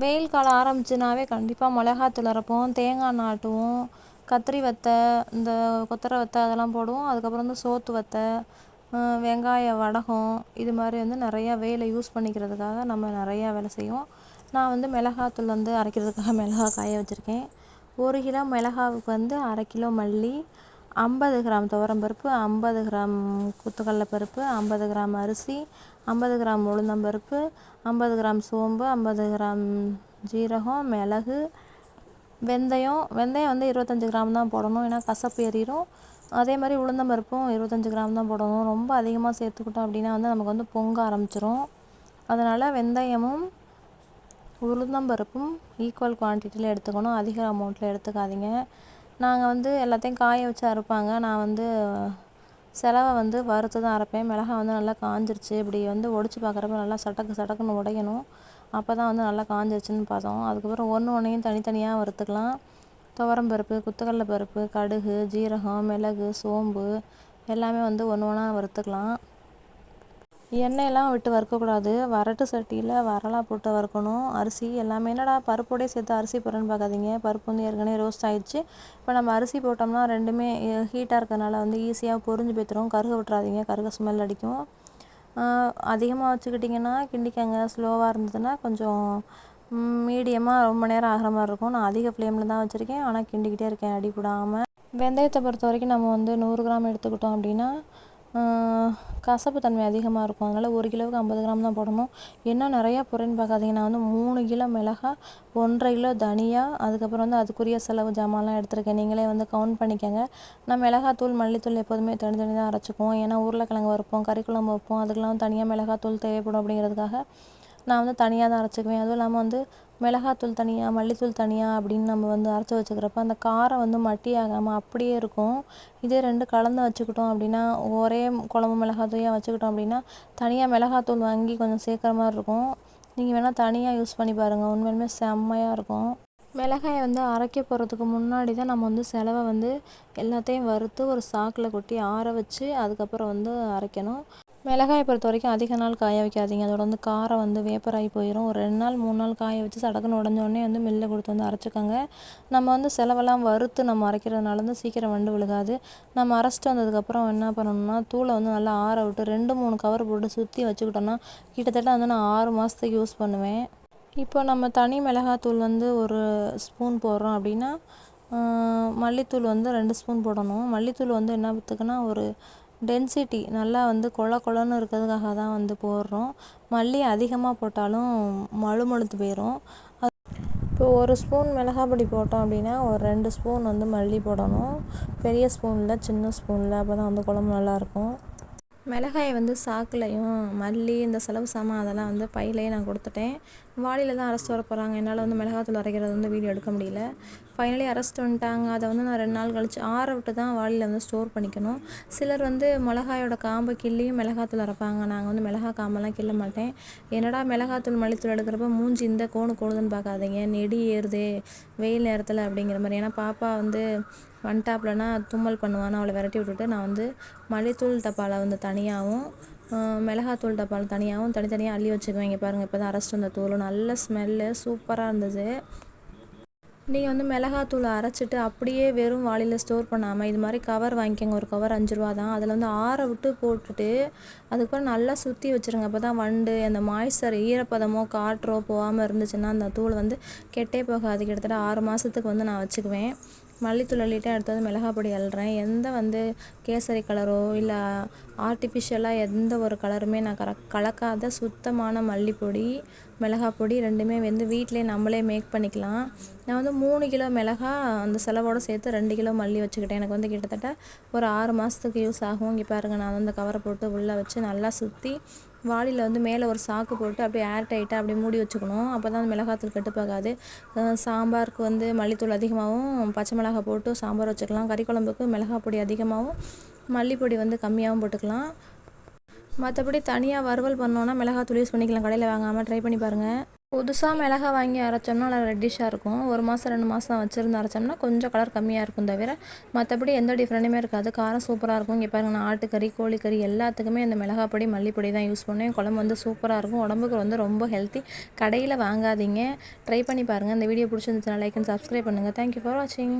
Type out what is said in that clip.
வெயில் காலம் ஆரம்பிச்சுனாவே கண்டிப்பாக மிளகாத்தூள் அரைப்போம், தேங்காய் எண்ணெய் ஆட்டுவோம், கத்திரி வத்தை, இந்த கொத்தரை வத்தை அதெல்லாம் போடுவோம். அதுக்கப்புறம் வந்து சோத்து வத்தை, வெங்காய வடகம், இது மாதிரி வந்து நிறையா வேலை யூஸ் பண்ணிக்கிறதுக்காக நம்ம நிறையா வேலை செய்வோம். நான் வந்து மிளகாத்தூள் வந்து அரைக்கிறதுக்காக மிளகா காய வச்சுருக்கேன். 1 கிலோ மிளகாவுக்கு வந்து 1/2 கிலோ மல்லி, 50 கிராம் துவரம்பருப்பு, 50 கிராம் குத்துக்கடலை பருப்பு, 50 கிராம் அரிசி, 50 கிராம் உளுந்தம்பருப்பு, 50 கிராம் சோம்பு, 50 கிராம் ஜீரகம், மிளகு, வெந்தயம் வந்து 25 கிராம் தான் போடணும், ஏன்னா கசப்பு ஏறிடும். அதே மாதிரி உளுந்தம்பருப்பும் 25 கிராம் தான் போடணும். ரொம்ப அதிகமாக சேர்த்துக்கிட்டோம் அப்படின்னா வந்து நமக்கு வந்து பொங்க ஆரம்பிச்சிரும். அதனால் வெந்தயமும் உளுந்தம்பருப்பும் ஈக்குவல் குவான்டிட்டியில் எடுத்துக்கணும், அதிக அமௌண்ட்டில் எடுத்துக்காதீங்க. நாங்கள் வந்து எல்லாத்தையும் காய வச்சு அரைப்பாங்க, நான் வந்து செலவை வந்து வறுத்து தான் அரைப்பேன். மிளகாய் வந்து நல்லா காஞ்சிருச்சு, இப்படி வந்து ஒடிச்சு பார்க்குறப்ப நல்லா சட்டக்கு சட்டக்குன்னு உடையணும், அப்போ தான் வந்து நல்லா காஞ்சிருச்சுன்னு பார்த்தோம். அதுக்கப்புறம் ஒன்றையும் தனித்தனியாக வறுத்துக்கலாம். துவரம்பருப்பு, குத்துக்கடலை பருப்பு, கடுகு, ஜீரகம், மிளகு, சோம்பு எல்லாமே வந்து ஒன்றா வறுத்துக்கலாம். எண்ணெயெல்லாம் விட்டு வறுக்கக்கூடாது, வரட்டு சட்டியில் வரலாக போட்டு வறுக்கணும். அரிசி எல்லாமே என்னடா பருப்போடே சேர்த்து அரிசி போடுறேன்னு பார்க்காதீங்க, பருப்பு வந்து ஏற்கனவே ரோஸ்ட் ஆகிடுச்சு. இப்போ நம்ம அரிசி போட்டோம்னா ரெண்டுமே ஹீட்டாக இருக்கிறதுனால வந்து ஈஸியாக பொரிஞ்சு போய்த்துரும். கருக விட்டுறாதீங்க, கருக ஸ்மெல் அடிக்கும். அதிகமாக வச்சுக்கிட்டிங்கன்னா கிண்டிக்கங்க, ஸ்லோவாக இருந்ததுன்னா கொஞ்சம் மீடியமாக ரொம்ப நேரம் ஆகிற மாதிரி இருக்கும். நான் அதிக ஃப்ளேமில் தான் வச்சுருக்கேன், ஆனால் கிண்டிக்கிட்டே இருக்கேன் அடிபடாமல். வெந்தயத்தை பொறுத்த வரைக்கும் நம்ம வந்து 100 கிராம் எடுத்துக்கிட்டோம் அப்படின்னா கசப்பு தன்மை அதிகமாக இருக்கும். அதனால் 1 கிலோவுக்கு 50 கிராம் தான் போடணும். என்ன நிறையா போடுறேன்னு பார்க்காதீங்க, நான் வந்து 3 கிலோ மிளகாய், 1,5 கிலோ தனியா, அதுக்கப்புறம் வந்து அதுக்குரிய செலவு ஜாமான்லாம் எடுத்துருக்கேன். நீங்களே வந்து கவுண்ட் பண்ணிக்கோங்க. நான் மிளகாத்தூள் மல்லித்தூள் எப்போதுமே தனித்தனி தான் அரைச்சிக்குவோம், ஏன்னா உருளைக்கிழங்கு வைப்போம், கறிக்குழம்பு வைப்போம், அதுக்கெலாம் தனியாக மிளகாத்தூள் தேவைப்படும். அப்படிங்கிறதுக்காக நான் வந்து தனியாக தான் அரைச்சிக்குவேன். அதுவும் இல்லாமல் வந்து மிளகாத்தூள் தனியாக, மல்லித்தூள் தனியாக அப்படின்னு நம்ம வந்து அரைச்சி வச்சுக்கிறப்ப அந்த காரம் வந்து மட்டி ஆகாமல் அப்படியே இருக்கும். இதே 2 கலந்து வச்சுக்கிட்டோம் அப்படின்னா, ஒரே குழம்பு மிளகாத்தூளையாக வச்சுக்கிட்டோம் அப்படின்னா தனியாக மிளகாத்தூள் வாங்கி கொஞ்சம் சேர்க்குற மாதிரி இருக்கும். நீங்கள் வேணால் தனியாக யூஸ் பண்ணி பாருங்கள், உண்மையிலுமே செம்மையாக இருக்கும். மிளகாயை வந்து அரைக்க போகிறதுக்கு முன்னாடி தான் நம்ம வந்து செலவை வந்து எல்லாத்தையும் வறுத்து ஒரு சாக்கில் கொட்டி ஆற வச்சு அதுக்கப்புறம் வந்து அரைக்கணும். மிளகாயை பொறுத்த வரைக்கும் அதிக நாள் காய வைக்காதீங்க, அதோட வந்து காரம் வந்து வேப்பராகி போயிடும். ஒரு 2 நாள் 3 நாள் காய வச்சு சடக்குன்னு உடஞ்சோடனே வந்து மில்லில் கொடுத்து வந்து அரைச்சிக்கோங்க. நம்ம வந்து செலவெல்லாம் வறுத்து நம்ம அரைக்கிறதுனால வந்து சீக்கிரம் வண்டு விழுகாது. நம்ம அரைச்சிட்டு வந்ததுக்கப்புறம் என்ன பண்ணணும்னா தூளை வந்து நல்லா ஆற விட்டு 2-3 கவர் போட்டு சுற்றி வச்சுக்கிட்டோன்னா கிட்டத்தட்ட வந்து நான் 6 மாதத்துக்கு யூஸ் பண்ணுவேன். இப்போ நம்ம தனி மிளகாத்தூள் வந்து 1 ஸ்பூன் போடுறோம் அப்படின்னா மல்லித்தூள் வந்து 2 ஸ்பூன் போடணும். மல்லித்தூள் வந்து என்ன பார்த்துக்குன்னா ஒரு டென்சிட்டி நல்லா வந்து கொழன்னு இருக்கிறதுக்காக தான் வந்து போடுறோம். மல்லி அதிகமாக போட்டாலும் மழுமழுத்து போயிடும். இப்போ 1 ஸ்பூன் மிளகாய் பொடி போட்டோம் அப்படின்னா ஒரு 2 ஸ்பூன் வந்து மல்லி போடணும், பெரிய ஸ்பூனில் சின்ன ஸ்பூனில், அப்போ தான் வந்து குழம்பு நல்லாயிருக்கும். மிளகாயை வந்து சாக்குலையும் மல்லி இந்த செலவு சாமான் அதெல்லாம் வந்து பையிலையும் நான் கொடுத்துட்டேன். வாளியில் தான் அரைச்சிட்டு வர போகிறாங்க, என்னால் வந்து மிளகாத்தூள் அரைக்கிறது வந்து வீடியோ எடுக்க முடியல. ஃபைனலி அரைச்சிட்டு வந்துட்டாங்க. அதை வந்து நான் 2 நாள் கழித்து ஆற விட்டு தான் வாளியில் வந்து ஸ்டோர் பண்ணிக்கணும். சிலர் வந்து மிளகாயோட காம்பை கிள்ளியும் மிளகாத்தூள் அரைப்பாங்க, நாங்கள் வந்து மிளகாய் காம்பெல்லாம் கிள்ள மாட்டேன். என்னடா மிளகாத்தூள் மல்லித்தூள் எடுக்கிறப்ப மூஞ்சி இந்த கோணுதுன்னு பார்க்காதீங்க, நெடி ஏறுதே வெயில் நேரத்தில் அப்படிங்கிற மாதிரி. ஏன்னா பாப்பா வந்து வந்துட்டாப்லனா தும்மல் பண்ணுவான்னு அவளை விரட்டி விட்டுட்டு நான் வந்து மல்லித்தூள் டப்பாவில் வந்து தனியாகவும் மிளகாத்தூள் டப்பாவில் தனியாகவும் தனித்தனியாக அள்ளி வச்சுக்குவேன். இங்கே பாருங்கள், இப்போ தான் அரைச்சிட்டு வந்த தூள் நல்ல ஸ்மெல்லு சூப்பராக இருந்தது. நீங்கள் வந்து மிளகாத்தூளை அரைச்சிட்டு அப்படியே வெறும் வாளியில் ஸ்டோர் பண்ணாமல் இது மாதிரி கவர் வாங்கிக்கோங்க. ஒரு கவர் 5 ரூபா தான். அதில் வந்து ஆற விட்டு போட்டுட்டு அதுக்கப்புறம் நல்லா சுற்றி வச்சுருங்க. அப்போ தான் வண்டு அந்த மாய்ஸ்சர் ஈரப்பதமோ காற்றோ போகாமல் இருந்துச்சுன்னா அந்த தூள் வந்து கெட்டே போகாது. கிட்டத்தட்ட 6 மாதத்துக்கு வந்து நான் வச்சுக்குவேன். மல்லித்தூள் அள்ளிட்டு அடுத்தது மிளகாய் பொடி அள்ளுறேன். எந்த வந்து கேசரி கலரோ இல்லை ஆர்டிஃபிஷியலாக எந்த ஒரு கலருமே நான் கலக்காத சுத்தமான மல்லிப்பொடி மிளகாய் பொடி ரெண்டுமே வந்து வீட்டிலே நம்மளே மேக் பண்ணிக்கலாம். நான் வந்து 3 கிலோ மிளகாய் அந்த செலவோடு சேர்த்து 2 கிலோ மல்லி வச்சுக்கிட்டேன். எனக்கு வந்து கிட்டத்தட்ட ஒரு 6 மாதத்துக்கு யூஸ் ஆகும். இங்கே பாருங்கள், நான் வந்து கவரை போட்டு உள்ளே வச்சு நல்லா சுற்றி வாளியில் வந்து மேலே ஒரு சாக்கு போட்டு அப்படியே ஏர் டைட்டாக அப்படியே மூடி வச்சுக்கணும். அப்போ தான் மிளகாத்தூள் கெட்டுப்போகாது. சாம்பாருக்கு வந்து மல்லித்தூள் அதிகமாகவும் பச்சை மிளகாய் போட்டு சாம்பார் வச்சுக்கலாம். கறி குழம்புக்கு மிளகாய் பொடி அதிகமாகவும் மல்லிப்பொடி வந்து கம்மியாகவும் போட்டுக்கலாம். மற்றபடி தனியாக வறுவல் பண்ணோன்னா மிளகாத்தூள் யூஸ் பண்ணிக்கலாம், கடையில் வாங்காமல் ட்ரை பண்ணி பாருங்கள். புதுசாக மிளகா வாங்கி அரைச்சோம்னா நல்லா ரெட்டிஷாக இருக்கும். 1 மாதம் 2 மாதம் வச்சுருந்து அரைச்சோம்னா கொஞ்சம் கலர் கம்மியாக இருக்கும் தவிர மற்றபடி எந்த டிஃப்ரெண்ட்டுமே இருக்காது. காரம் சூப்பராக இருக்கும். இங்கே பாருங்கள், நான் ஆட்டுக்கறி, கோழிக்கறி எல்லாத்துக்குமே இந்த மிளகாய் பொடி, மல்லிப்பொடி தான் யூஸ் பண்ணுவேன். குழம்பு வந்து சூப்பராக இருக்கும். உடம்புக்கு வந்து ரொம்ப ஹெல்த்தி. கடையில் வாங்காதீங்க, ட்ரை பண்ணி பாருங்கள். இந்த வீடியோ பிடிச்சிருந்துச்சுன்னா லைக் அண்ட் சப்ஸ்கிரைப் பண்ணுங்கள். தேங்க்யூ ஃபார் வாட்சிங்.